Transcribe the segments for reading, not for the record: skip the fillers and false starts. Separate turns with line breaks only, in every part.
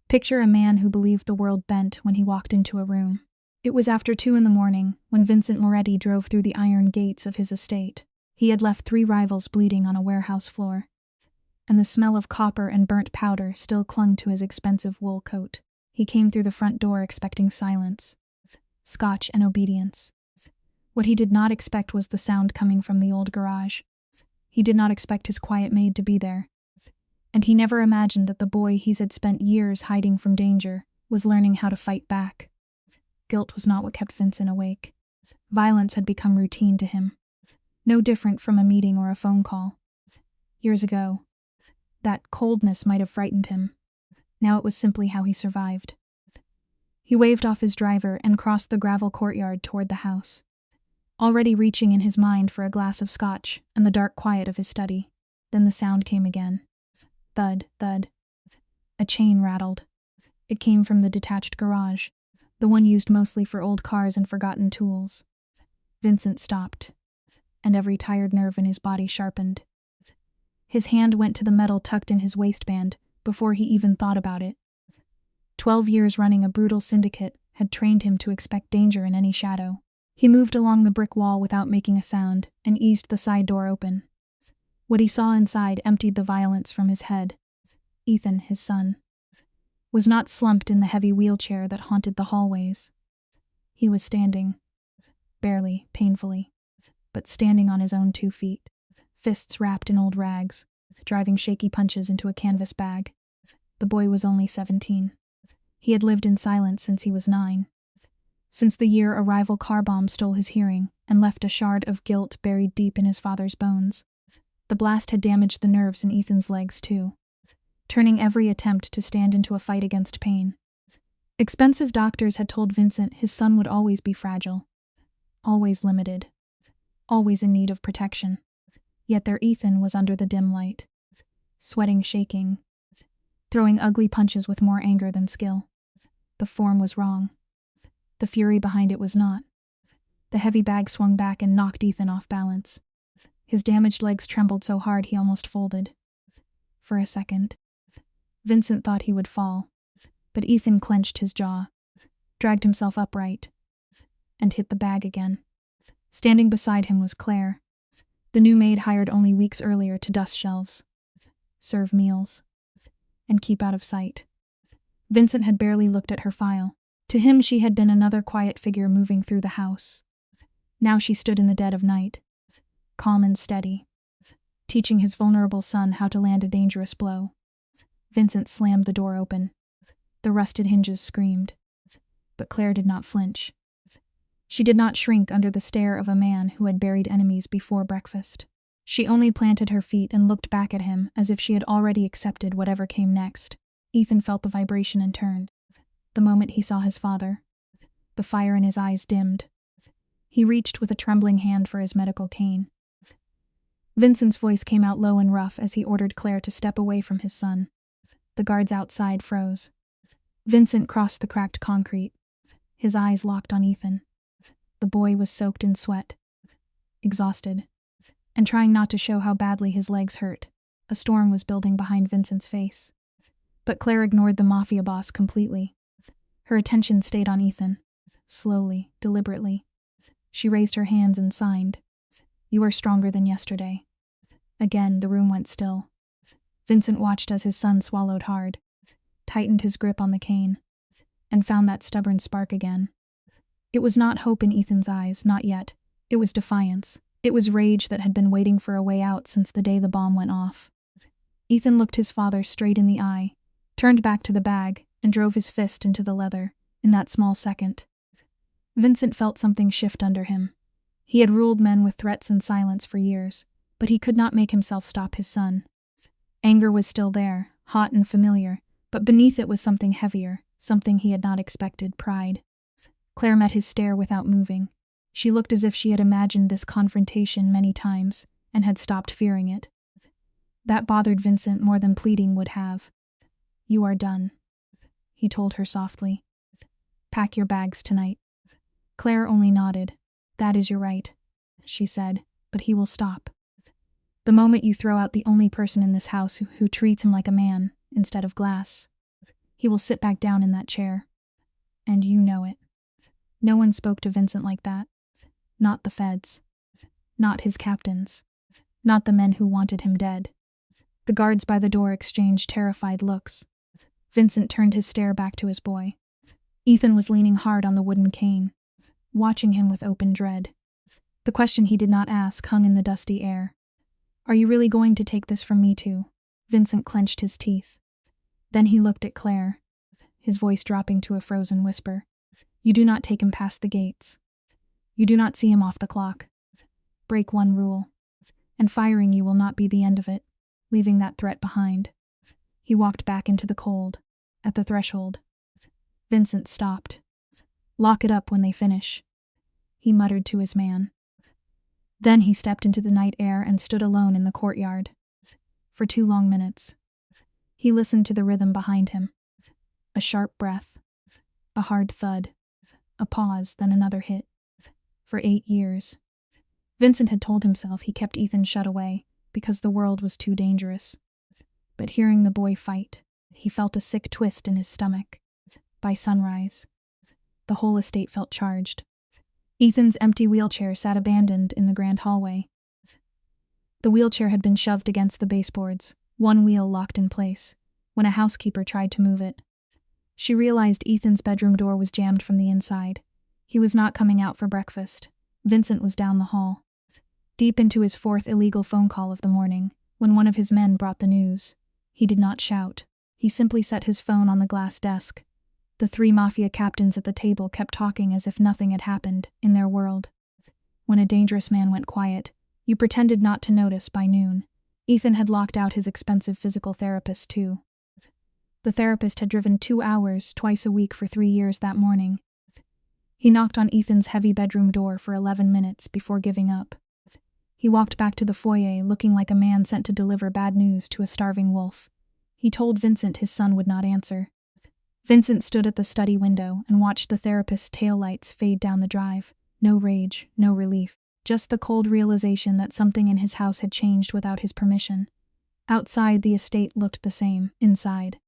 Picture a man who believed the world bent when he walked into a room. It was after 2 in the morning when Vincent Moretti drove through the iron gates of his estate. He had left 3 rivals bleeding on a warehouse floor, and the smell of copper and burnt powder still clung to his expensive wool coat. He came through the front door expecting silence, scotch and obedience. What he did not expect was the sound coming from the old garage. He did not expect his quiet maid to be there, and he never imagined that the boy he had spent years hiding from danger was learning how to fight back. Guilt was not what kept Vincent awake. Violence had become routine to him, no different from a meeting or a phone call. Years ago, that coldness might have frightened him. Now it was simply how he survived. He waved off his driver and crossed the gravel courtyard toward the house, already reaching in his mind for a glass of scotch and the dark quiet of his study. Then the sound came again. Thud, thud. A chain rattled. It came from the detached garage, the one used mostly for old cars and forgotten tools. Vincent stopped, and every tired nerve in his body sharpened. His hand went to the metal tucked in his waistband before he even thought about it. 12 years running a brutal syndicate had trained him to expect danger in any shadow. He moved along the brick wall without making a sound and eased the side door open. What he saw inside emptied the violence from his head. Ethan, his son, was not slumped in the heavy wheelchair that haunted the hallways. He was standing, barely, painfully, but standing on his own 2 feet, fists wrapped in old rags, driving shaky punches into a canvas bag. The boy was only 17. He had lived in silence since he was 9. Since the year a rival car bomb stole his hearing and left a shard of guilt buried deep in his father's bones. The blast had damaged the nerves in Ethan's legs too, turning every attempt to stand into a fight against pain. Expensive doctors had told Vincent his son would always be fragile, always limited, always in need of protection. Yet their Ethan was under the dim light, sweating, shaking, throwing ugly punches with more anger than skill. The form was wrong. The fury behind it was not. The heavy bag swung back and knocked Ethan off balance. His damaged legs trembled so hard he almost folded. For a second, Vincent thought he would fall, but Ethan clenched his jaw, dragged himself upright, and hit the bag again. Standing beside him was Claire, the new maid hired only weeks earlier to dust shelves, serve meals, and keep out of sight. Vincent had barely looked at her file. To him she had been another quiet figure moving through the house. Now she stood in the dead of night, calm and steady, teaching his vulnerable son how to land a dangerous blow. Vincent slammed the door open. The rusted hinges screamed, but Claire did not flinch. She did not shrink under the stare of a man who had buried enemies before breakfast. She only planted her feet and looked back at him as if she had already accepted whatever came next. Ethan felt the vibration and turned. The moment he saw his father, the fire in his eyes dimmed. He reached with a trembling hand for his medical cane. Vincent's voice came out low and rough as he ordered Claire to step away from his son. The guards outside froze. Vincent crossed the cracked concrete, his eyes locked on Ethan. The boy was soaked in sweat, exhausted, and trying not to show how badly his legs hurt. A storm was building behind Vincent's face. But Claire ignored the Mafia boss completely. Her attention stayed on Ethan. Slowly, deliberately, she raised her hands and signed, "You are stronger than yesterday." Again, the room went still. Vincent watched as his son swallowed hard, tightened his grip on the cane, and found that stubborn spark again. It was not hope in Ethan's eyes, not yet. It was defiance. It was rage that had been waiting for a way out since the day the bomb went off. Ethan looked his father straight in the eye, turned back to the bag, and drove his fist into the leather. In that small second, Vincent felt something shift under him. He had ruled men with threats and silence for years, but he could not make himself stop his son. Anger was still there, hot and familiar, but beneath it was something heavier, something he had not expected: pride. Claire met his stare without moving. She looked as if she had imagined this confrontation many times and had stopped fearing it. That bothered Vincent more than pleading would have. "You are done," he told her softly. "Pack your bags tonight." Claire only nodded. "That is your right," she said, "but he will stop. The moment you throw out the only person in this house who treats him like a man instead of glass." He will sit back down in that chair. And you know it. No one spoke to Vincent like that. Not the feds. Not his captains. Not the men who wanted him dead. The guards by the door exchanged terrified looks. Vincent turned his stare back to his boy. Ethan was leaning hard on the wooden cane, watching him with open dread. The question he did not ask hung in the dusty air. Are you really going to take this from me too? Vincent clenched his teeth. Then he looked at Claire, his voice dropping to a frozen whisper. You do not take him past the gates. You do not see him off the clock. Break one rule, and firing you will not be the end of it, leaving that threat behind. He walked back into the cold. At the threshold, Vincent stopped. Lock it up when they finish, he muttered to his man. Then he stepped into the night air and stood alone in the courtyard. For 2 long minutes, he listened to the rhythm behind him. A sharp breath, a hard thud, a pause, then another hit. For 8 years, Vincent had told himself he kept Ethan shut away because the world was too dangerous. But hearing the boy fight, he felt a sick twist in his stomach. By sunrise, the whole estate felt charged. Ethan's empty wheelchair sat abandoned in the grand hallway. The wheelchair had been shoved against the baseboards, one wheel locked in place, when a housekeeper tried to move it. She realized Ethan's bedroom door was jammed from the inside. He was not coming out for breakfast. Vincent was down the hall, deep into his 4th illegal phone call of the morning, when one of his men brought the news. He did not shout. He simply set his phone on the glass desk. The 3 Mafia captains at the table kept talking as if nothing had happened in their world. When a dangerous man went quiet, you pretended not to notice by noon. Ethan had locked out his expensive physical therapist too. The therapist had driven 2 hours twice a week for 3 years that morning. He knocked on Ethan's heavy bedroom door for 11 minutes before giving up. He walked back to the foyer looking like a man sent to deliver bad news to a starving wolf. He told Vincent his son would not answer. Vincent stood at the study window and watched the therapist's taillights fade down the drive. No rage, no relief, just the cold realization that something in his house had changed without his permission. Outside, the estate looked the same. Inside,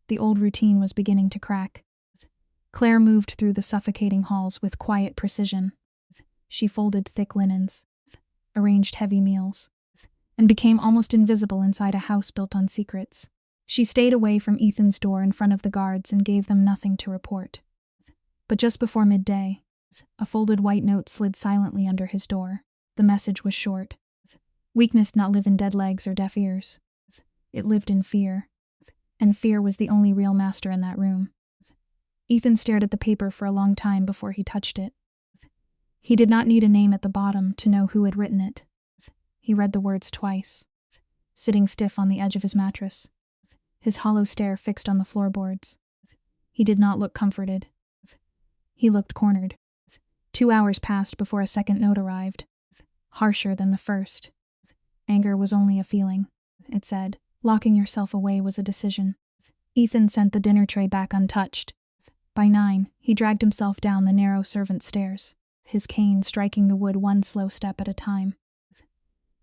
the old routine was beginning to crack. Claire moved through the suffocating halls with quiet precision. She folded thick linens, arranged heavy meals, and became almost invisible inside a house built on secrets. She stayed away from Ethan's door in front of the guards and gave them nothing to report. But just before midday, a folded white note slid silently under his door. The message was short. Weakness not live in dead legs or deaf ears. It lived in fear, and fear was the only real master in that room. Ethan stared at the paper for a long time before he touched it. He did not need a name at the bottom to know who had written it. He read the words twice, sitting stiff on the edge of his mattress, his hollow stare fixed on the floorboards. He did not look comforted. He looked cornered. 2 hours passed before a second note arrived, harsher than the first. Anger was only a feeling, it said. Locking yourself away was a decision. Ethan sent the dinner tray back untouched. By 9, he dragged himself down the narrow servants' stairs, his cane striking the wood one slow step at a time.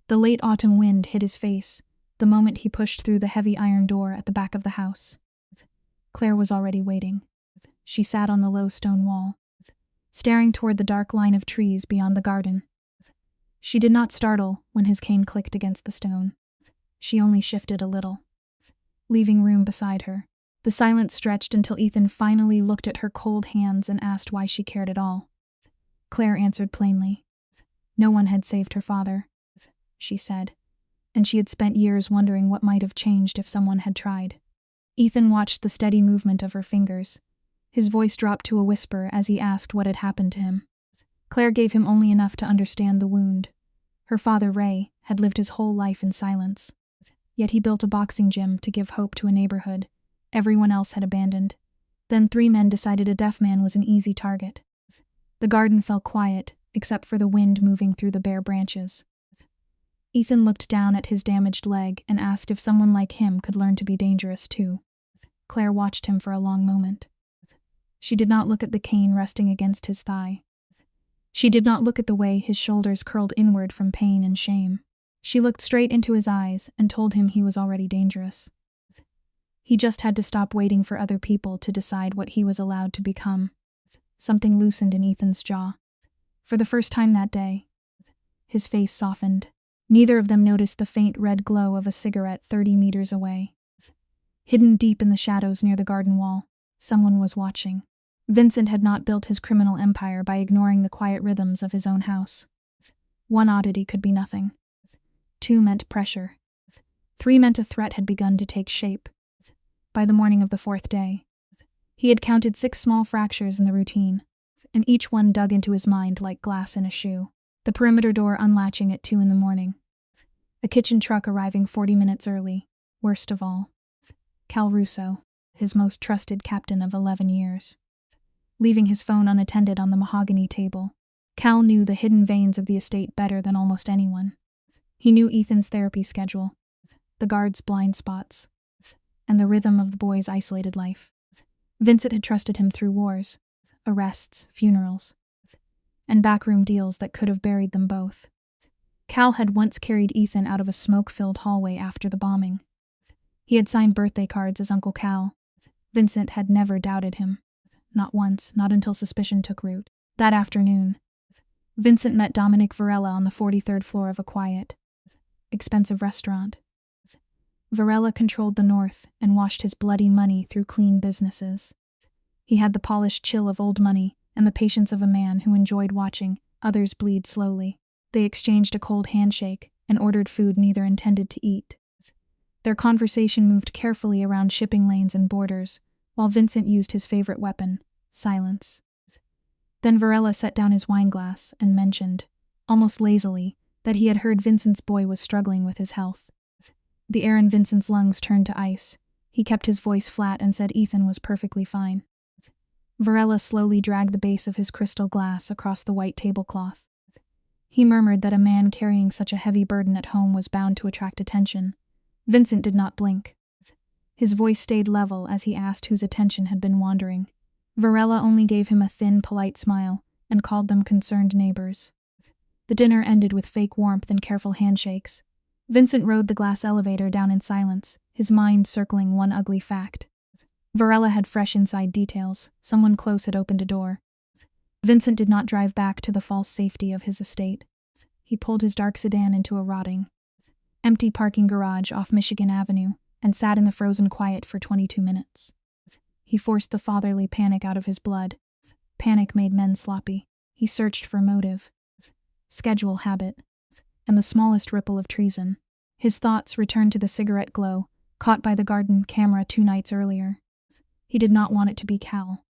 The late autumn wind hit his face the moment he pushed through the heavy iron door at the back of the house. Claire was already waiting. She sat on the low stone wall, staring toward the dark line of trees beyond the garden. She did not startle when his cane clicked against the stone. She only shifted a little, leaving room beside her. The silence stretched until Ethan finally looked at her cold hands and asked why she cared at all. Claire answered plainly. No one had saved her father, she said, and she had spent years wondering what might have changed if someone had tried. Ethan watched the steady movement of her fingers. His voice dropped to a whisper as he asked what had happened to him. Claire gave him only enough to understand the wound. Her father, Ray, had lived his whole life in silence. Yet he built a boxing gym to give hope to a neighborhood everyone else had abandoned. Then 3 men decided a deaf man was an easy target. The garden fell quiet, except for the wind moving through the bare branches. Ethan looked down at his damaged leg and asked if someone like him could learn to be dangerous too. Claire watched him for a long moment. She did not look at the cane resting against his thigh. She did not look at the way his shoulders curled inward from pain and shame. She looked straight into his eyes and told him he was already dangerous. He just had to stop waiting for other people to decide what he was allowed to become. Something loosened in Ethan's jaw. For the first time that day, his face softened. Neither of them noticed the faint red glow of a cigarette 30 meters away. Hidden deep in the shadows near the garden wall, someone was watching. Vincent had not built his criminal empire by ignoring the quiet rhythms of his own house. One oddity could be nothing. 2 meant pressure. 3 meant a threat had begun to take shape. By the morning of the 4th day, he had counted 6 small fractures in the routine, and each one dug into his mind like glass in a shoe. The perimeter door unlatching at 2 in the morning. A kitchen truck arriving 40 minutes early. Worst of all, Cal Russo, his most trusted captain of 11 years. Leaving his phone unattended on the mahogany table. Cal knew the hidden veins of the estate better than almost anyone. He knew Ethan's therapy schedule, the guards' blind spots, and the rhythm of the boy's isolated life. Vincent had trusted him through wars, arrests, funerals, and backroom deals that could have buried them both. Cal had once carried Ethan out of a smoke-filled hallway after the bombing. He had signed birthday cards as Uncle Cal. Vincent had never doubted him. Not once, not until suspicion took root. That afternoon, Vincent met Dominic Varela on the 43rd floor of a quiet, expensive restaurant. Varela controlled the North and washed his bloody money through clean businesses. He had the polished chill of old money and the patience of a man who enjoyed watching others bleed slowly. They exchanged a cold handshake and ordered food neither intended to eat. Their conversation moved carefully around shipping lanes and borders, while Vincent used his favorite weapon, silence. Then Varela set down his wineglass and mentioned, almost lazily, that he had heard Vincent's boy was struggling with his health. The air in Vincent's lungs turned to ice. He kept his voice flat and said Ethan was perfectly fine. Varela slowly dragged the base of his crystal glass across the white tablecloth. He murmured that a man carrying such a heavy burden at home was bound to attract attention. Vincent did not blink. His voice stayed level as he asked whose attention had been wandering. Varela only gave him a thin, polite smile and called them concerned neighbors. The dinner ended with fake warmth and careful handshakes. Vincent rode the glass elevator down in silence, his mind circling one ugly fact. Varela had fresh inside details. Someone close had opened a door. Vincent did not drive back to the false safety of his estate. He pulled his dark sedan into a rotting, empty parking garage off Michigan Avenue and sat in the frozen quiet for 22 minutes. He forced the fatherly panic out of his blood. Panic made men sloppy. He searched for motive, schedule, habit, and the smallest ripple of treason. His thoughts returned to the cigarette glow, caught by the garden camera 2 nights earlier. He did not want it to be Cal.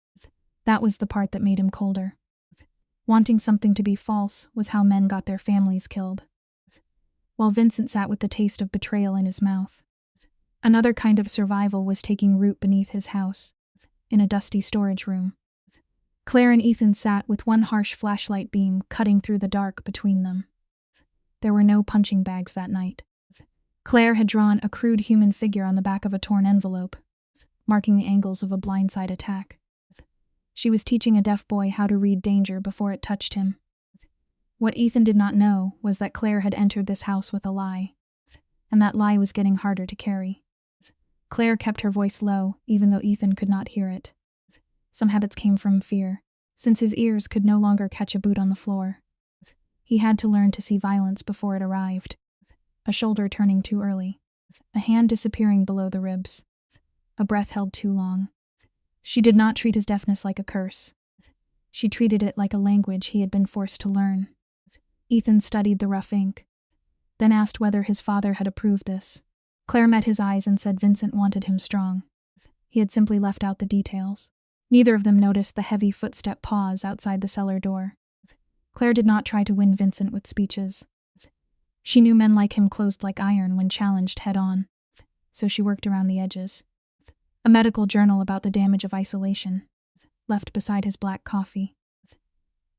That was the part that made him colder. Wanting something to be false was how men got their families killed. While Vincent sat with the taste of betrayal in his mouth, another kind of survival was taking root beneath his house, in a dusty storage room. Claire and Ethan sat with one harsh flashlight beam cutting through the dark between them. There were no punching bags that night. Claire had drawn a crude human figure on the back of a torn envelope, marking the angles of a blindside attack. She was teaching a deaf boy how to read danger before it touched him. What Ethan did not know was that Claire had entered this house with a lie, and that lie was getting harder to carry. Claire kept her voice low, even though Ethan could not hear it. Some habits came from fear, since his ears could no longer catch a boot on the floor. He had to learn to see violence before it arrived. A shoulder turning too early, a hand disappearing below the ribs, a breath held too long. She did not treat his deafness like a curse. She treated it like a language he had been forced to learn. Ethan studied the rough ink, then asked whether his father had approved this. Claire met his eyes and said Vincent wanted him strong. He had simply left out the details. Neither of them noticed the heavy footstep pause outside the cellar door. Claire did not try to win Vincent with speeches. She knew men like him closed like iron when challenged head-on, so she worked around the edges. A medical journal about the damage of isolation, left beside his black coffee.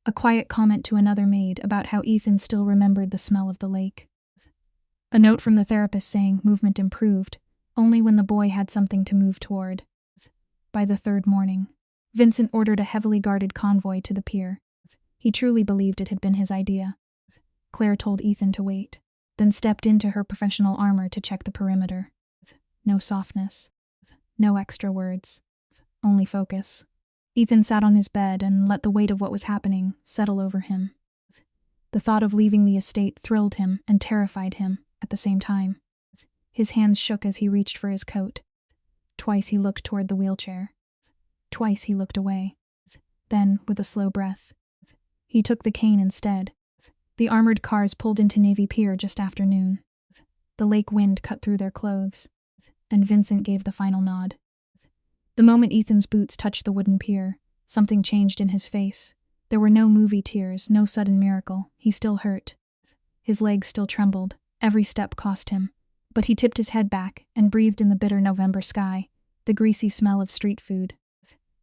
A quiet comment to another maid about how Ethan still remembered the smell of the lake. A note from the therapist saying movement improved, only when the boy had something to move toward. By the 3rd morning, Vincent ordered a heavily guarded convoy to the pier. He truly believed it had been his idea. Claire told Ethan to wait, then stepped into her professional armor to check the perimeter. No softness. No extra words. Only focus. Ethan sat on his bed and let the weight of what was happening settle over him. The thought of leaving the estate thrilled him and terrified him at the same time. His hands shook as he reached for his coat. Twice he looked toward the wheelchair. Twice he looked away. Then, with a slow breath, he took the cane instead. The armored cars pulled into Navy Pier just after noon. The lake wind cut through their clothes, and Vincent gave the final nod. The moment Ethan's boots touched the wooden pier, something changed in his face. There were no movie tears, no sudden miracle. He still hurt. His legs still trembled. Every step cost him. But he tipped his head back and breathed in the bitter November sky, the greasy smell of street food,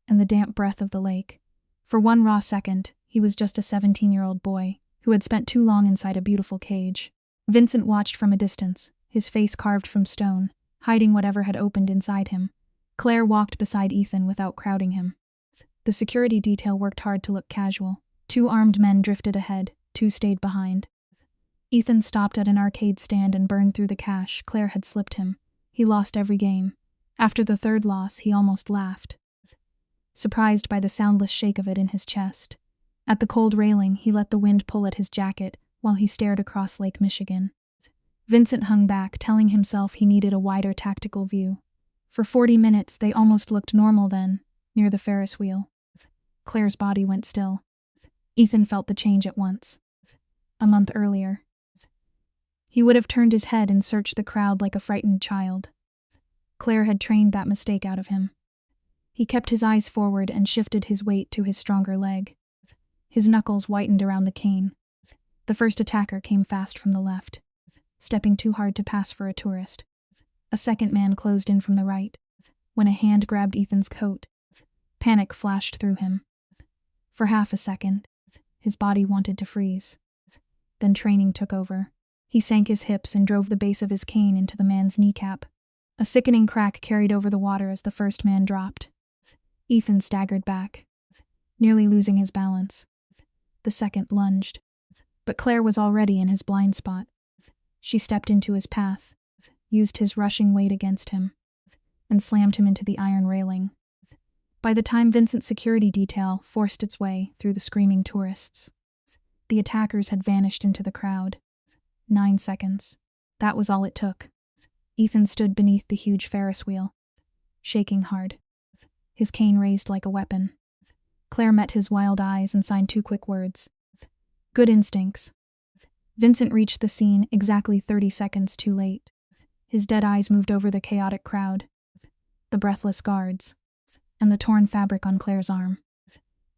and the damp breath of the lake. For one raw second, he was just a 17-year-old boy who had spent too long inside a beautiful cage. Vincent watched from a distance, his face carved from stone, hiding whatever had opened inside him. Claire walked beside Ethan without crowding him. The security detail worked hard to look casual. 2 armed men drifted ahead, 2 stayed behind. Ethan stopped at an arcade stand and burned through the cash Claire had slipped him. He lost every game. After the 3rd loss, he almost laughed, surprised by the soundless shake of it in his chest. At the cold railing, he let the wind pull at his jacket while he stared across Lake Michigan. Vincent hung back, telling himself he needed a wider tactical view. For 40 minutes, they almost looked normal then, near the Ferris wheel. Claire's body went still. Ethan felt the change at once. A month earlier, he would have turned his head and searched the crowd like a frightened child. Claire had trained that mistake out of him. He kept his eyes forward and shifted his weight to his stronger leg. His knuckles whitened around the cane. The first attacker came fast from the left, stepping too hard to pass for a tourist. A second man closed in from the right. When a hand grabbed Ethan's coat, panic flashed through him. For half a second, his body wanted to freeze. Then training took over. He sank his hips and drove the base of his cane into the man's kneecap. A sickening crack carried over the water as the first man dropped. Ethan staggered back, nearly losing his balance. The second lunged, but Claire was already in his blind spot. She stepped into his path, used his rushing weight against him, and slammed him into the iron railing. By the time Vincent's security detail forced its way through the screaming tourists, the attackers had vanished into the crowd. 9 seconds. That was all it took. Ethan stood beneath the huge Ferris wheel, shaking hard, his cane raised like a weapon. Claire met his wild eyes and signed 2 quick words. Good instincts. Vincent reached the scene exactly 30 seconds too late. His dead eyes moved over the chaotic crowd, the breathless guards, and the torn fabric on Claire's arm.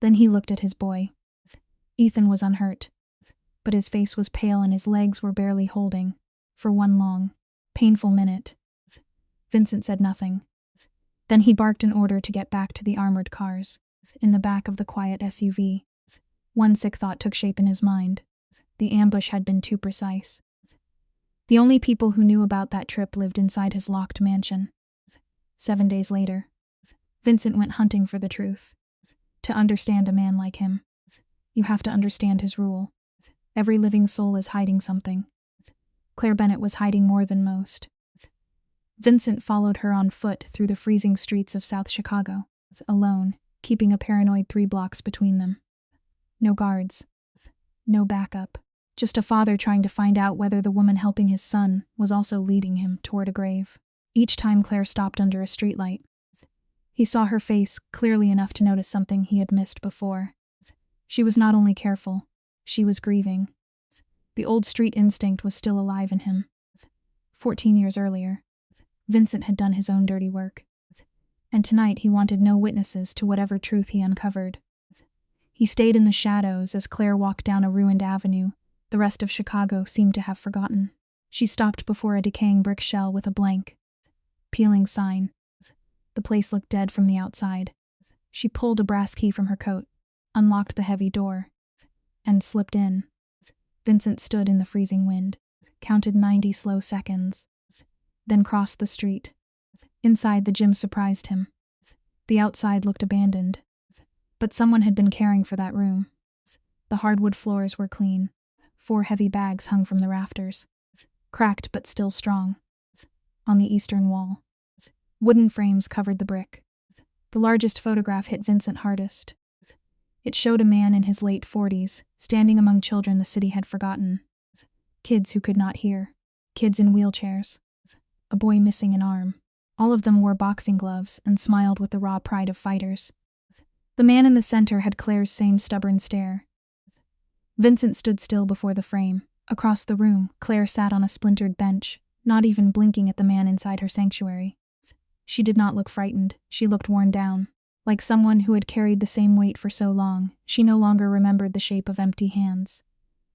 Then he looked at his boy. Ethan was unhurt, but his face was pale and his legs were barely holding. For one long, painful minute, Vincent said nothing. Then he barked an order to get back to the armored cars, in the back of the quiet SUV. One sick thought took shape in his mind. The ambush had been too precise. The only people who knew about that trip lived inside his locked mansion. 7 days later, Vincent went hunting for the truth. To understand a man like him, you have to understand his rule. Every living soul is hiding something. Claire Bennett was hiding more than most. Vincent followed her on foot through the freezing streets of South Chicago, alone, keeping a paranoid 3 blocks between them. No guards. No backup. Just a father trying to find out whether the woman helping his son was also leading him toward a grave. Each time Claire stopped under a streetlight, he saw her face clearly enough to notice something he had missed before. She was not only careful, she was grieving. The old street instinct was still alive in him. 14 years earlier, Vincent had done his own dirty work, and tonight he wanted no witnesses to whatever truth he uncovered. He stayed in the shadows as Claire walked down a ruined avenue the rest of Chicago seemed to have forgotten. She stopped before a decaying brick shell with a blank, peeling sign. The place looked dead from the outside. She pulled a brass key from her coat, unlocked the heavy door, and slipped in. Vincent stood in the freezing wind, counted 90 slow seconds, then crossed the street. Inside, the gym surprised him. The outside looked abandoned, but someone had been caring for that room. The hardwood floors were clean. 4 heavy bags hung from the rafters, cracked but still strong. On the eastern wall, Wooden frames covered the brick. The largest photograph hit Vincent hardest. It showed a man in his late 40s, standing among children the city had forgotten. Kids who could not hear. Kids in wheelchairs. A boy missing an arm. All of them wore boxing gloves and smiled with the raw pride of fighters. The man in the center had Claire's same stubborn stare. Vincent stood still before the frame. Across the room, Claire sat on a splintered bench, not even blinking at the man inside her sanctuary. She did not look frightened, she looked worn down. Like someone who had carried the same weight for so long, she no longer remembered the shape of empty hands.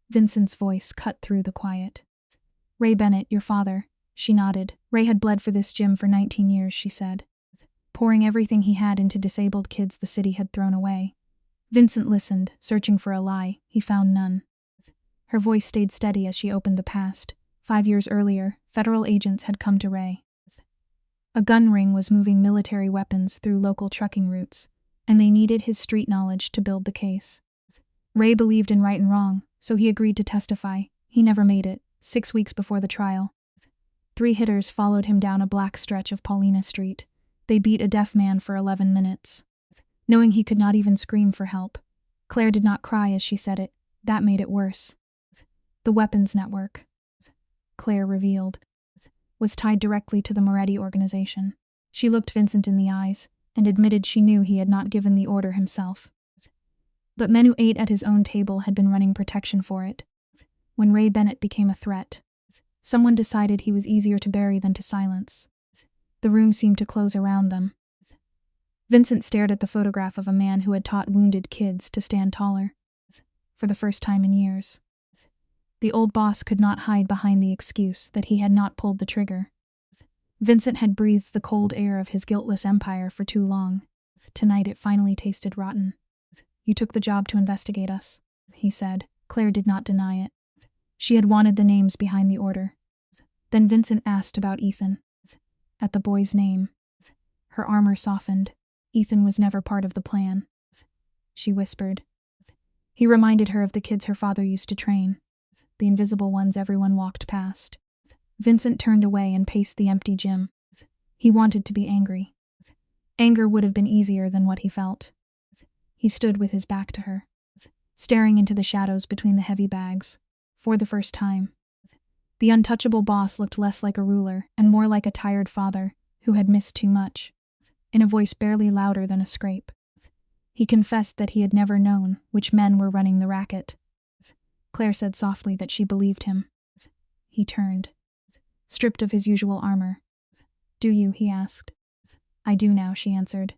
Vincent's voice cut through the quiet. "Ray Bennett, your father." She nodded. "Ray had bled for this gym for 19 years, she said. Pouring everything he had into disabled kids the city had thrown away. Vincent listened, searching for a lie. He found none. Her voice stayed steady as she opened the past. 5 years earlier, federal agents had come to Ray. A gun ring was moving military weapons through local trucking routes, and they needed his street knowledge to build the case. Ray believed in right and wrong, so he agreed to testify. He never made it. 6 weeks before the trial, 3 hitters followed him down a black stretch of Paulina Street. They beat a deaf man for 11 minutes. Knowing he could not even scream for help. Claire did not cry as she said it. That made it worse. The weapons network, Claire revealed, was tied directly to the Moretti organization. She looked Vincent in the eyes and admitted she knew he had not given the order himself. But men who ate at his own table had been running protection for it. When Ray Bennett became a threat, someone decided he was easier to bury than to silence. The room seemed to close around them. Vincent stared at the photograph of a man who had taught wounded kids to stand taller. For the first time in years. The old boss could not hide behind the excuse that he had not pulled the trigger. Vincent had breathed the cold air of his guiltless empire for too long. Tonight it finally tasted rotten. "You took the job to investigate us," he said. Claire did not deny it. She had wanted the names behind the order. Then Vincent asked about Ethan. At the boy's name, her armor softened. Ethan was never part of the plan. She whispered. He reminded her of the kids her father used to train. The invisible ones everyone walked past. Vincent turned away and paced the empty gym. He wanted to be angry. Anger would have been easier than what he felt. He stood with his back to her, staring into the shadows between the heavy bags. For the first time, the untouchable boss looked less like a ruler and more like a tired father who had missed too much. In a voice barely louder than a scrape, he confessed that he had never known which men were running the racket. Claire said softly that she believed him. He turned, stripped of his usual armor. "Do you?" he asked. "I do now," she answered.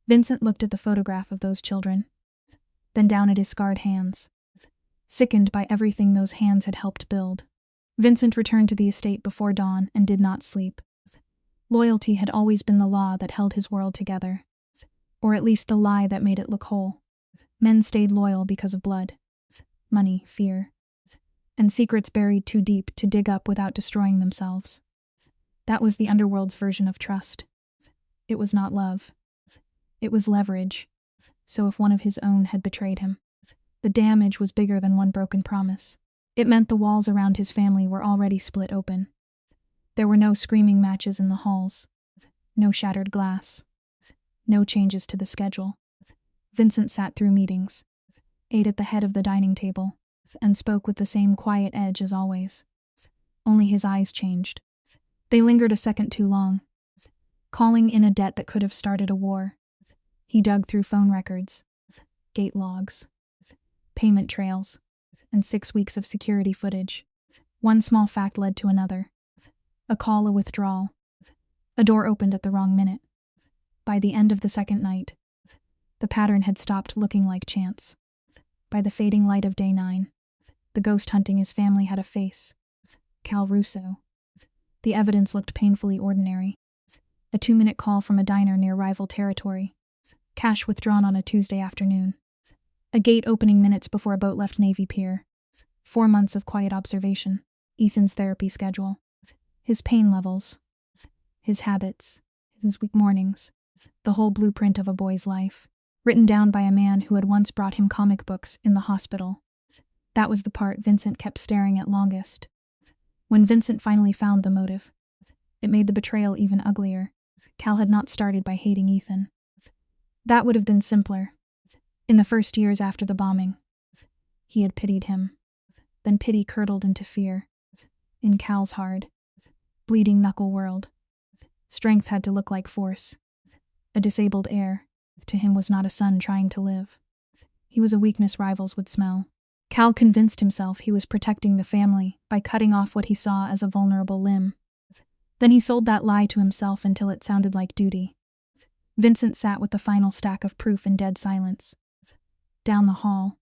Vincent looked at the photograph of those children, then down at his scarred hands, sickened by everything those hands had helped build. Vincent returned to the estate before dawn and did not sleep. Loyalty had always been the law that held his world together, or at least the lie that made it look whole. Men stayed loyal because of blood, money, fear, and secrets buried too deep to dig up without destroying themselves. That was the Underworld's version of trust. It was not love. It was leverage. So if one of his own had betrayed him, the damage was bigger than one broken promise. It meant the walls around his family were already split open. There were no screaming matches in the halls, no shattered glass, no changes to the schedule. Vincent sat through meetings, ate at the head of the dining table, and spoke with the same quiet edge as always. Only his eyes changed. They lingered a second too long, calling in a debt that could have started a war. He dug through phone records, gate logs, payment trails, and 6 weeks of security footage. One small fact led to another. A call, a withdrawal. A door opened at the wrong minute. By the end of the second night, the pattern had stopped looking like chance. By the fading light of day 9, the ghost hunting his family had a face. Cal Russo. The evidence looked painfully ordinary. A 2-minute call from a diner near rival territory. Cash withdrawn on a Tuesday afternoon. A gate opening minutes before a boat left Navy Pier. 4 months of quiet observation. Ethan's therapy schedule. His pain levels. His habits. His weak mornings. The whole blueprint of a boy's life. Written down by a man who had once brought him comic books in the hospital. That was the part Vincent kept staring at longest. When Vincent finally found the motive, It made the betrayal even uglier. Cal had not started by hating Ethan. That would have been simpler. In the first years after the bombing, he had pitied him. Then pity curdled into fear. In Cal's hard, bleeding knuckle world, strength had to look like force. A disabled heir, to him, was not a son trying to live. He was a weakness rivals would smell. Cal convinced himself he was protecting the family by cutting off what he saw as a vulnerable limb. Then he sold that lie to himself until it sounded like duty. Vincent sat with the final stack of proof in dead silence. Down the hall,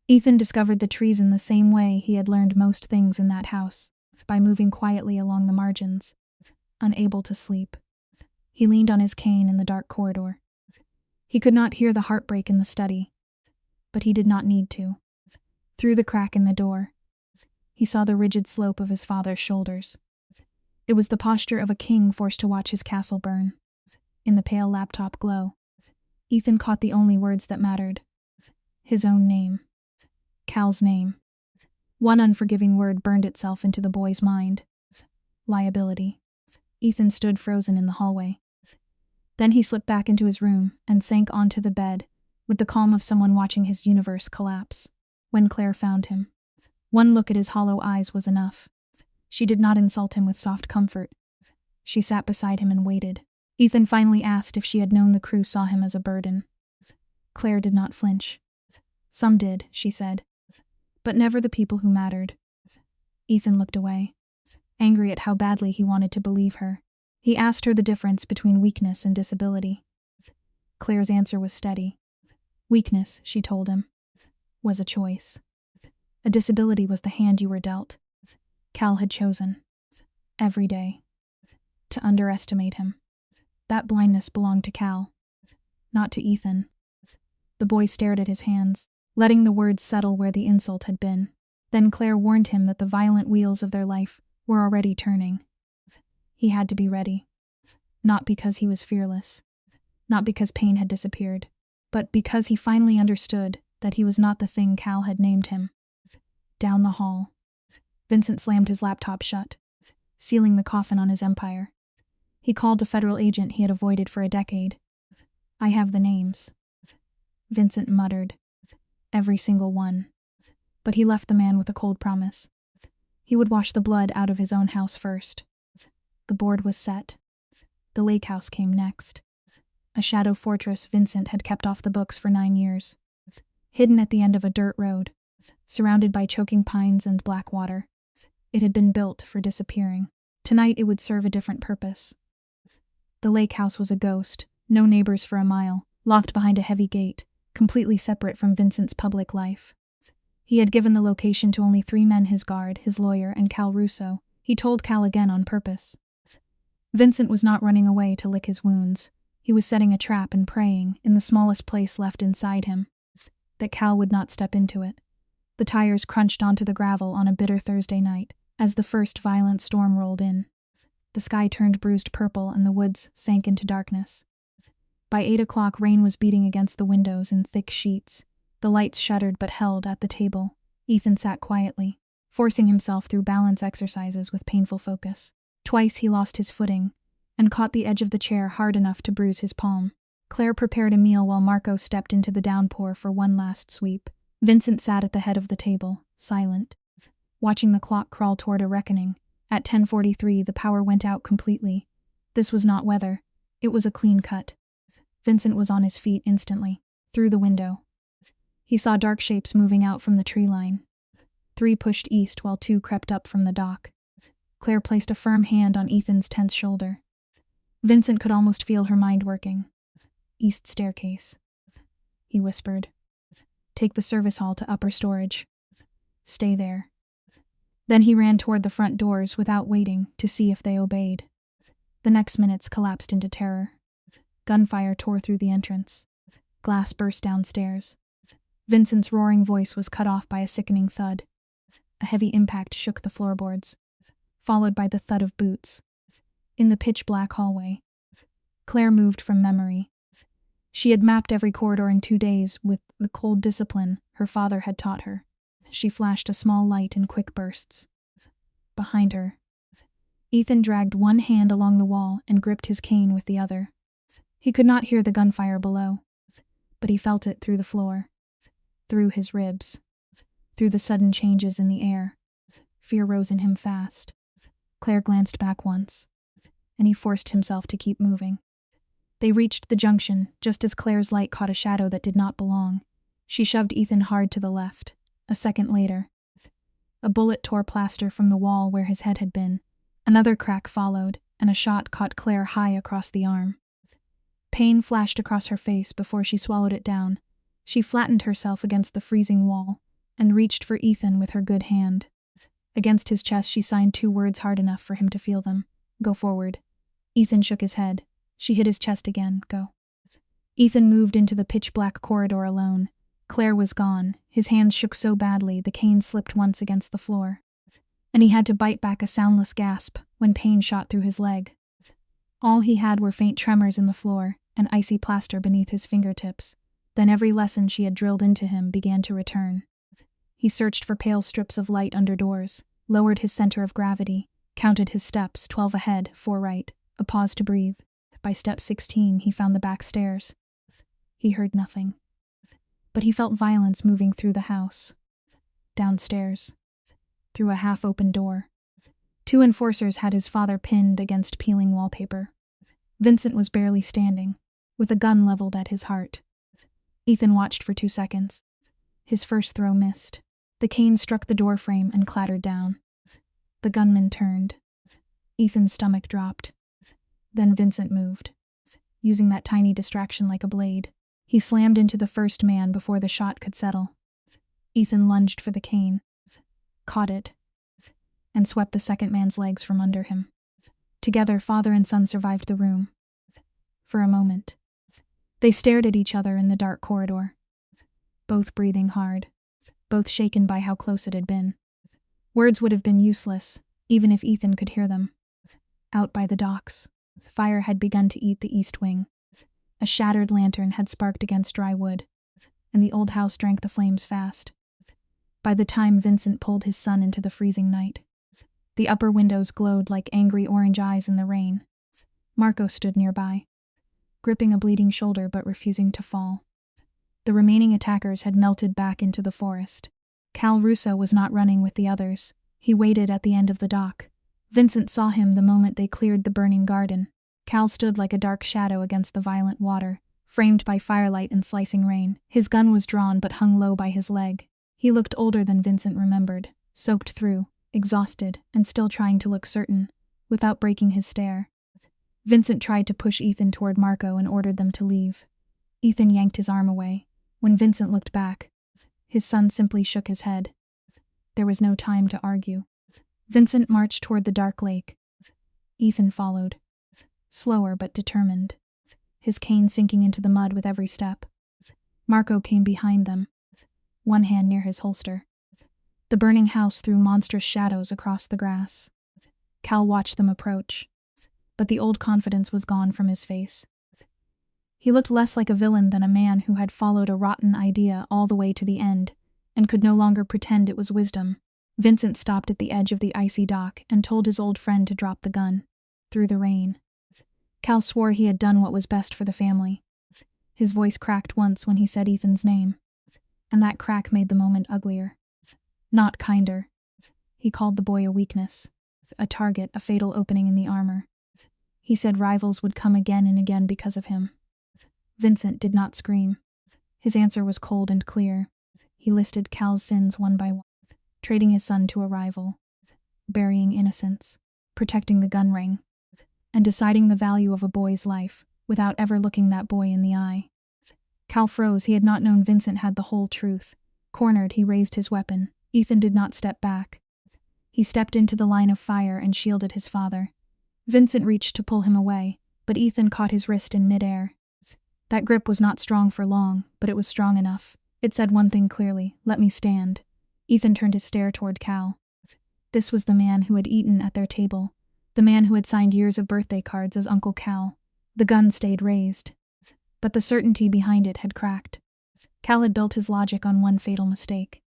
Ethan discovered the treason the same way he had learned most things in that house, by moving quietly along the margins. Unable to sleep, he leaned on his cane in the dark corridor. He could not hear the heartbreak in the study, but he did not need to. Through the crack in the door, he saw the rigid slope of his father's shoulders. It was the posture of a king forced to watch his castle burn. In the pale laptop glow, Ethan caught the only words that mattered. His own name. Cal's name. One unforgiving word burned itself into the boy's mind. Liability. Ethan stood frozen in the hallway. Then he slipped back into his room and sank onto the bed, with the calm of someone watching his universe collapse. When Claire found him, one look at his hollow eyes was enough. She did not insult him with soft comfort. She sat beside him and waited. Ethan finally asked if she had known the crew saw him as a burden. Claire did not flinch. Some did, she said, but never the people who mattered. Ethan looked away, angry at how badly he wanted to believe her. He asked her the difference between weakness and disability. Claire's answer was steady. Weakness, she told him, was a choice. A disability was the hand you were dealt. Cal had chosen, every day, to underestimate him. That blindness belonged to Cal, not to Ethan. The boy stared at his hands, letting the words settle where the insult had been. Then Claire warned him that the violent wheels of their life were already turning. He had to be ready. Not because he was fearless, not because pain had disappeared, but because he finally understood that he was not the thing Cal had named him. Down the hall, Vincent slammed his laptop shut, sealing the coffin on his empire. He called the federal agent he had avoided for a decade. I have the names, Vincent muttered. Every single one. But he left the man with a cold promise. He would wash the blood out of his own house first. The board was set. The lake house came next. A shadow fortress Vincent had kept off the books for 9 years. Hidden at the end of a dirt road, surrounded by choking pines and black water. It had been built for disappearing. Tonight it would serve a different purpose. The lake house was a ghost, no neighbors for a mile, locked behind a heavy gate, completely separate from Vincent's public life. He had given the location to only 3 men: his guard, his lawyer, and Cal Russo. He told Cal again on purpose. Vincent was not running away to lick his wounds. He was setting a trap and praying, in the smallest place left inside him, that Cal would not step into it. The tires crunched onto the gravel on a bitter Thursday night, as the first violent storm rolled in. The sky turned bruised purple and the woods sank into darkness. By 8 o'clock, rain was beating against the windows in thick sheets. The lights shuddered but held at the table. Ethan sat quietly, forcing himself through balance exercises with painful focus. Twice he lost his footing and caught the edge of the chair hard enough to bruise his palm. Claire prepared a meal while Marco stepped into the downpour for one last sweep. Vincent sat at the head of the table, silent, watching the clock crawl toward a reckoning. At 10:43, the power went out completely. This was not weather. It was a clean cut. Vincent was on his feet instantly, through the window. He saw dark shapes moving out from the tree line. 3 pushed east while 2 crept up from the dock. Claire placed a firm hand on Ethan's tense shoulder. Vincent could almost feel her mind working. East staircase, he whispered. Take the service hall to upper storage. Stay there. Then he ran toward the front doors without waiting to see if they obeyed. The next minutes collapsed into terror. Gunfire tore through the entrance. Glass burst downstairs. Vincent's roaring voice was cut off by a sickening thud. A heavy impact shook the floorboards, followed by the thud of boots. In the pitch-black hallway, Claire moved from memory. She had mapped every corridor in 2 days with the cold discipline her father had taught her. She flashed a small light in quick bursts. Behind her, Ethan dragged one hand along the wall and gripped his cane with the other. He could not hear the gunfire below, but he felt it through the floor, through his ribs, through the sudden changes in the air. Fear rose in him fast. Claire glanced back once, and he forced himself to keep moving. They reached the junction just as Claire's light caught a shadow that did not belong. She shoved Ethan hard to the left. A second later, a bullet tore plaster from the wall where his head had been. Another crack followed, and a shot caught Claire high across the arm. Pain flashed across her face before she swallowed it down. She flattened herself against the freezing wall and reached for Ethan with her good hand. Against his chest she signed 2 words hard enough for him to feel them. Go forward. Ethan shook his head. She hit his chest again. Go. Ethan moved into the pitch-black corridor alone. Claire was gone. His hands shook so badly the cane slipped once against the floor, and he had to bite back a soundless gasp when pain shot through his leg. All he had were faint tremors in the floor and icy plaster beneath his fingertips. Then every lesson she had drilled into him began to return. He searched for pale strips of light under doors, lowered his center of gravity, counted his steps, 12 ahead, 4 right, a pause to breathe. By step 16 he found the back stairs. He heard nothing, but he felt violence moving through the house. Downstairs, through a half-open door. 2 enforcers had his father pinned against peeling wallpaper. Vincent was barely standing, with a gun leveled at his heart. Ethan watched for 2 seconds. His first throw missed. The cane struck the door frame and clattered down. The gunman turned. Ethan's stomach dropped. Then Vincent moved, using that tiny distraction like a blade. He slammed into the first man before the shot could settle. Ethan lunged for the cane, caught it, and swept the second man's legs from under him. Together, father and son survived the room. For a moment, they stared at each other in the dark corridor, both breathing hard, both shaken by how close it had been. Words would have been useless, even if Ethan could hear them. Out by the docks, fire had begun to eat the east wing. A shattered lantern had sparked against dry wood, and the old house drank the flames fast. By the time Vincent pulled his son into the freezing night, the upper windows glowed like angry orange eyes in the rain. Marco stood nearby, gripping a bleeding shoulder but refusing to fall. The remaining attackers had melted back into the forest. Cal Russo was not running with the others. He waited at the end of the dock. Vincent saw him the moment they cleared the burning garden. Cal stood like a dark shadow against the violent water, framed by firelight and slicing rain. His gun was drawn but hung low by his leg. He looked older than Vincent remembered, soaked through, exhausted, and still trying to look certain, without breaking his stare. Vincent tried to push Ethan toward Marco and ordered them to leave. Ethan yanked his arm away. When Vincent looked back, his son simply shook his head. There was no time to argue. Vincent marched toward the dark lake. Ethan followed, slower but determined, his cane sinking into the mud with every step. Marco came behind them, one hand near his holster. The burning house threw monstrous shadows across the grass. Cal watched them approach, but the old confidence was gone from his face. He looked less like a villain than a man who had followed a rotten idea all the way to the end and could no longer pretend it was wisdom. Vincent stopped at the edge of the icy dock and told his old friend to drop the gun. Through the rain, Cal swore he had done what was best for the family. His voice cracked once when he said Ethan's name, and that crack made the moment uglier, not kinder. He called the boy a weakness, a target, a fatal opening in the armor. He said rivals would come again and again because of him. Vincent did not scream. His answer was cold and clear. He listed Cal's sins one by one, trading his son to a rival, burying innocence, protecting the gun ring, and deciding the value of a boy's life without ever looking that boy in the eye. Cal froze. He had not known Vincent had the whole truth. Cornered, he raised his weapon. Ethan did not step back. He stepped into the line of fire and shielded his father. Vincent reached to pull him away, but Ethan caught his wrist in midair. That grip was not strong for long, but it was strong enough. It said one thing clearly: let me stand. Ethan turned his stare toward Cal. This was the man who had eaten at their table, the man who had signed years of birthday cards as Uncle Cal. The gun stayed raised, but the certainty behind it had cracked. Cal had built his logic on one fatal mistake.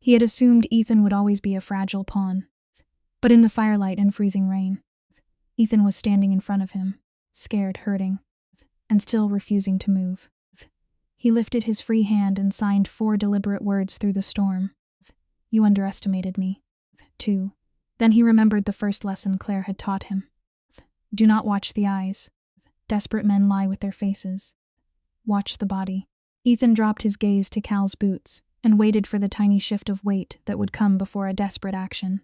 He had assumed Ethan would always be a fragile pawn. But in the firelight and freezing rain, Ethan was standing in front of him, scared, hurting, and still refusing to move. He lifted his free hand and signed 4 deliberate words through the storm. You underestimated me. 2. Then he remembered the first lesson Claire had taught him. Do not watch the eyes. Desperate men lie with their faces. Watch the body. Ethan dropped his gaze to Cal's boots and waited for the tiny shift of weight that would come before a desperate action.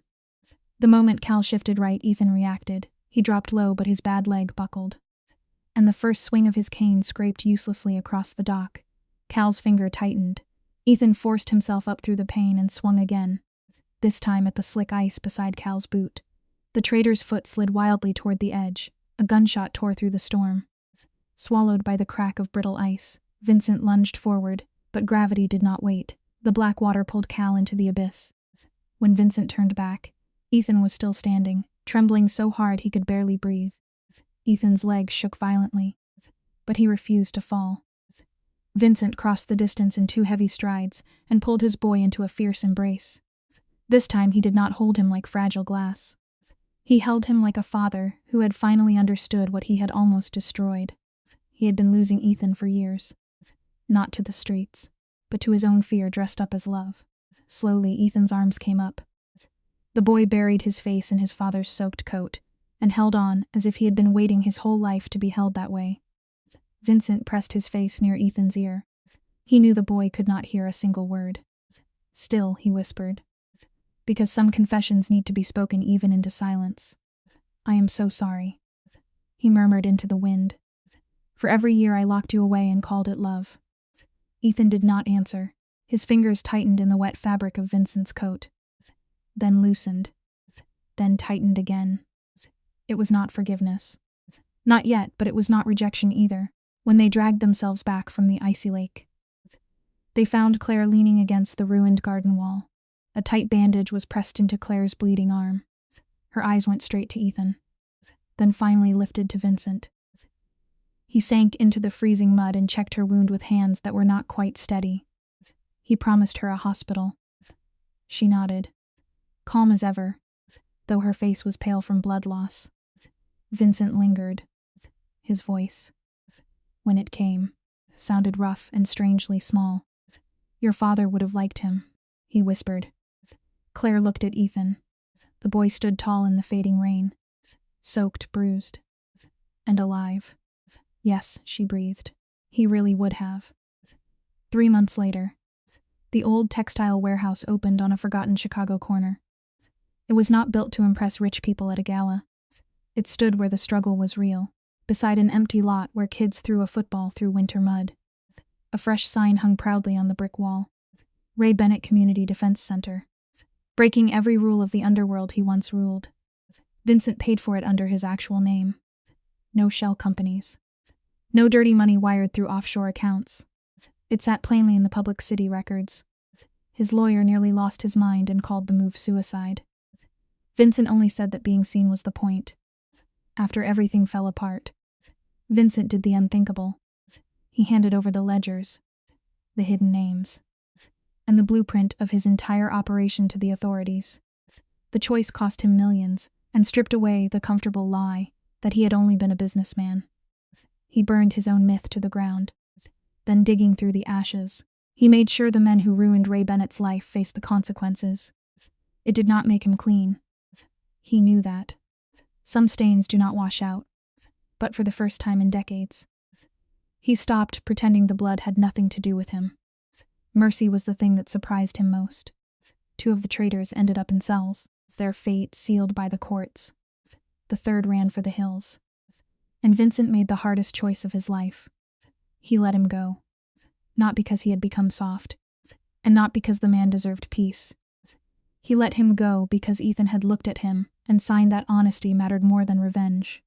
The moment Cal shifted right, Ethan reacted. He dropped low, but his bad leg buckled, and the first swing of his cane scraped uselessly across the dock. Cal's finger tightened. Ethan forced himself up through the pain and swung again, this time at the slick ice beside Cal's boot. The trader's foot slid wildly toward the edge. A gunshot tore through the storm. Swallowed by the crack of brittle ice, Vincent lunged forward, but gravity did not wait. The black water pulled Cal into the abyss. When Vincent turned back, Ethan was still standing, trembling so hard he could barely breathe. Ethan's legs shook violently, but he refused to fall. Vincent crossed the distance in 2 heavy strides and pulled his boy into a fierce embrace. This time he did not hold him like fragile glass. He held him like a father who had finally understood what he had almost destroyed. He had been losing Ethan for years. Not to the streets, but to his own fear dressed up as love. Slowly, Ethan's arms came up. The boy buried his face in his father's soaked coat and held on as if he had been waiting his whole life to be held that way. Vincent pressed his face near Ethan's ear. He knew the boy could not hear a single word. Still, he whispered, because some confessions need to be spoken even into silence. I am so sorry, he murmured into the wind. For every year I locked you away and called it love. Ethan did not answer. His fingers tightened in the wet fabric of Vincent's coat, then loosened, then tightened again. It was not forgiveness. Not yet, but it was not rejection either. When they dragged themselves back from the icy lake, they found Claire leaning against the ruined garden wall. A tight bandage was pressed into Claire's bleeding arm. Her eyes went straight to Ethan, then finally lifted to Vincent. He sank into the freezing mud and checked her wound with hands that were not quite steady. He promised her a hospital. She nodded, calm as ever, though her face was pale from blood loss. Vincent lingered. His voice, when it came, sounded rough and strangely small. Your father would have liked him, he whispered. Claire looked at Ethan. The boy stood tall in the fading rain, soaked, bruised, and alive. Yes, she breathed. He really would have. 3 months later, the old textile warehouse opened on a forgotten Chicago corner. It was not built to impress rich people at a gala. It stood where the struggle was real, beside an empty lot where kids threw a football through winter mud. A fresh sign hung proudly on the brick wall. Ray Bennett Community Defense Center. Breaking every rule of the underworld he once ruled. Vincent paid for it under his actual name. No shell companies. No dirty money wired through offshore accounts. It sat plainly in the public city records. His lawyer nearly lost his mind and called the move suicide. Vincent only said that being seen was the point. After everything fell apart, Vincent did the unthinkable. He handed over the ledgers, the hidden names, and the blueprint of his entire operation to the authorities. The choice cost him millions and stripped away the comfortable lie that he had only been a businessman. He burned his own myth to the ground. Then, digging through the ashes, he made sure the men who ruined Ray Bennett's life faced the consequences. It did not make him clean. He knew that. Some stains do not wash out, but for the first time in decades. He stopped pretending the blood had nothing to do with him. Mercy was the thing that surprised him most. 2 of the traitors ended up in cells, their fate sealed by the courts. The 3rd ran for the hills. And Vincent made the hardest choice of his life. He let him go. Not because he had become soft, and not because the man deserved peace. He let him go because Ethan had looked at him and signed that honesty mattered more than revenge.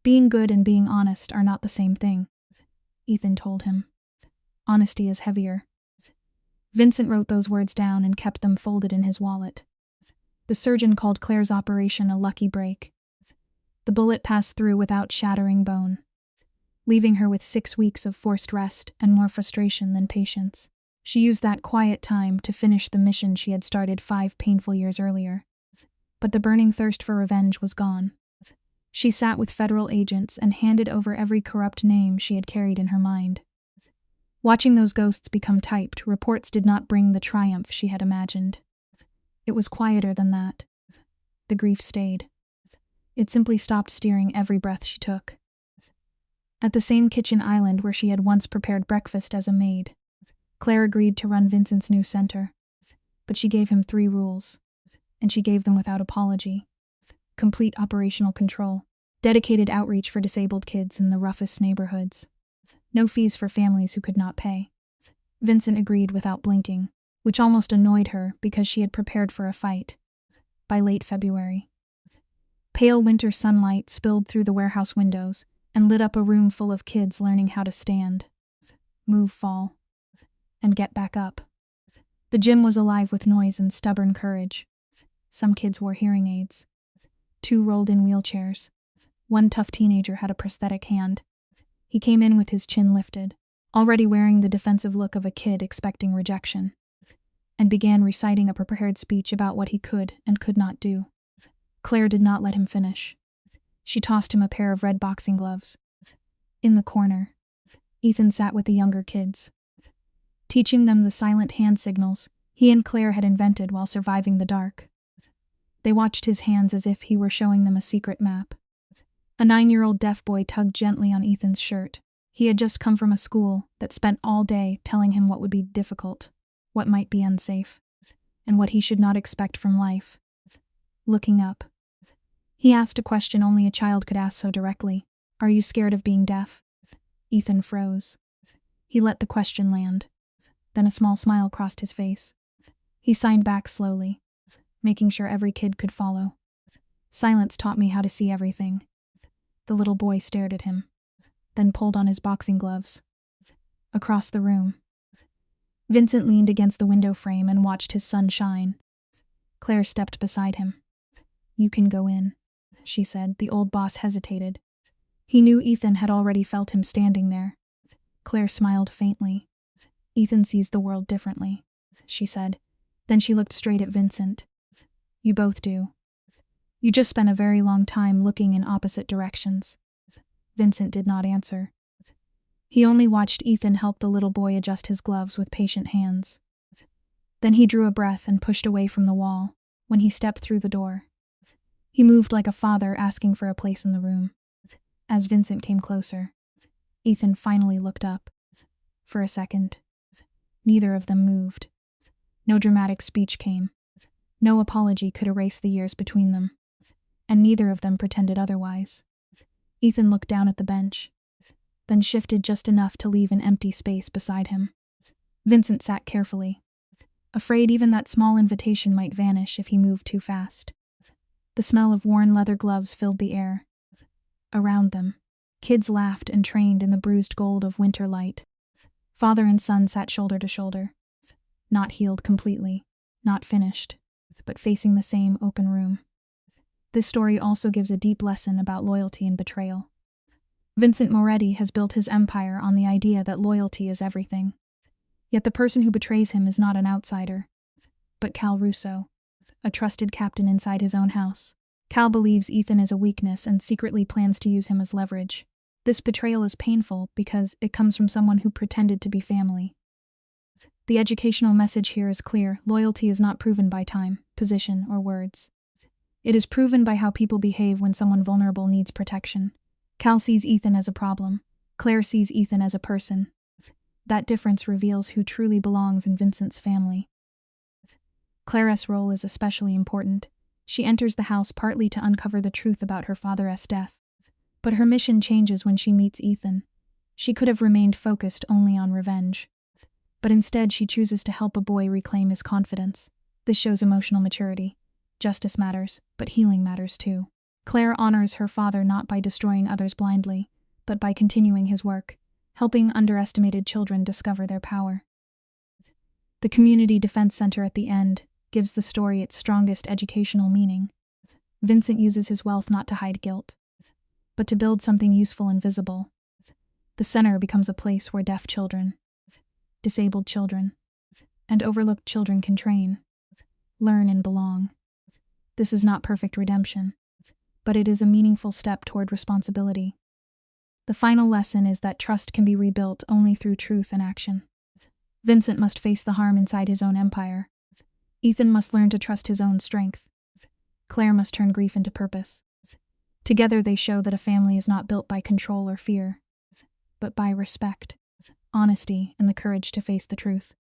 Being good and being honest are not the same thing, Ethan told him. Honesty is heavier. Vincent wrote those words down and kept them folded in his wallet. The surgeon called Claire's operation a lucky break. The bullet passed through without shattering bone, leaving her with 6 weeks of forced rest and more frustration than patience. She used that quiet time to finish the mission she had started 5 painful years earlier. But the burning thirst for revenge was gone. She sat with federal agents and handed over every corrupt name she had carried in her mind. Watching those ghosts become typed, reports did not bring the triumph she had imagined. It was quieter than that. The grief stayed. It simply stopped steering every breath she took. At the same kitchen island where she had once prepared breakfast as a maid, Claire agreed to run Vincent's new center. But she gave him 3 rules, and she gave them without apology. Complete operational control, dedicated outreach for disabled kids in the roughest neighborhoods, no fees for families who could not pay. Vincent agreed without blinking, which almost annoyed her because she had prepared for a fight. By late February, pale winter sunlight spilled through the warehouse windows and lit up a room full of kids learning how to stand, move, fall, and get back up. The gym was alive with noise and stubborn courage. Some kids wore hearing aids. 2 rolled in wheelchairs. 1 tough teenager had a prosthetic hand. He came in with his chin lifted, already wearing the defensive look of a kid expecting rejection, and began reciting a prepared speech about what he could and could not do. Claire did not let him finish. She tossed him a pair of red boxing gloves. In the corner, Ethan sat with the younger kids, teaching them the silent hand signals he and Claire had invented while surviving the dark. They watched his hands as if he were showing them a secret map. A 9-year-old deaf boy tugged gently on Ethan's shirt. He had just come from a school that spent all day telling him what would be difficult, what might be unsafe, and what he should not expect from life. Looking up, he asked a question only a child could ask so directly. "Are you scared of being deaf?" Ethan froze. He let the question land. Then a small smile crossed his face. He signed back slowly, making sure every kid could follow. "Silence taught me how to see everything." The little boy stared at him, then pulled on his boxing gloves. Across the room, Vincent leaned against the window frame and watched his son shine. Claire stepped beside him. "You can go in," she said. The old boss hesitated. He knew Ethan had already felt him standing there. Claire smiled faintly. "Ethan sees the world differently," she said. Then she looked straight at Vincent. "You both do. You just spent a very long time looking in opposite directions." Vincent did not answer. He only watched Ethan help the little boy adjust his gloves with patient hands. Then he drew a breath and pushed away from the wall. When he stepped through the door, he moved like a father asking for a place in the room. As Vincent came closer, Ethan finally looked up. For a second, neither of them moved. No dramatic speech came. No apology could erase the years between them, and neither of them pretended otherwise. Ethan looked down at the bench, then shifted just enough to leave an empty space beside him. Vincent sat carefully, afraid even that small invitation might vanish if he moved too fast. The smell of worn leather gloves filled the air. Around them, kids laughed and trained in the bruised gold of winter light. Father and son sat shoulder to shoulder, not healed completely, not finished, but facing the same open room. This story also gives a deep lesson about loyalty and betrayal. Vincent Moretti has built his empire on the idea that loyalty is everything. Yet the person who betrays him is not an outsider, but Cal Russo, a trusted captain inside his own house. Cal believes Ethan is a weakness and secretly plans to use him as leverage. This betrayal is painful because it comes from someone who pretended to be family. The educational message here is clear: loyalty is not proven by time, position, or words. It is proven by how people behave when someone vulnerable needs protection. Cal sees Ethan as a problem. Claire sees Ethan as a person. That difference reveals who truly belongs in Vincent's family. Claire's role is especially important. She enters the house partly to uncover the truth about her father's death. But her mission changes when she meets Ethan. She could have remained focused only on revenge. But instead she chooses to help a boy reclaim his confidence. This shows emotional maturity. Justice matters, but healing matters too. Claire honors her father not by destroying others blindly, but by continuing his work, helping underestimated children discover their power. The Community Defense Center at the end gives the story its strongest educational meaning. Vincent uses his wealth not to hide guilt, but to build something useful and visible. The center becomes a place where deaf children, disabled children, and overlooked children can train, learn, and belong. This is not perfect redemption, but it is a meaningful step toward responsibility. The final lesson is that trust can be rebuilt only through truth and action. Vincent must face the harm inside his own empire. Ethan must learn to trust his own strength. Claire must turn grief into purpose. Together they show that a family is not built by control or fear, but by respect, honesty, and the courage to face the truth.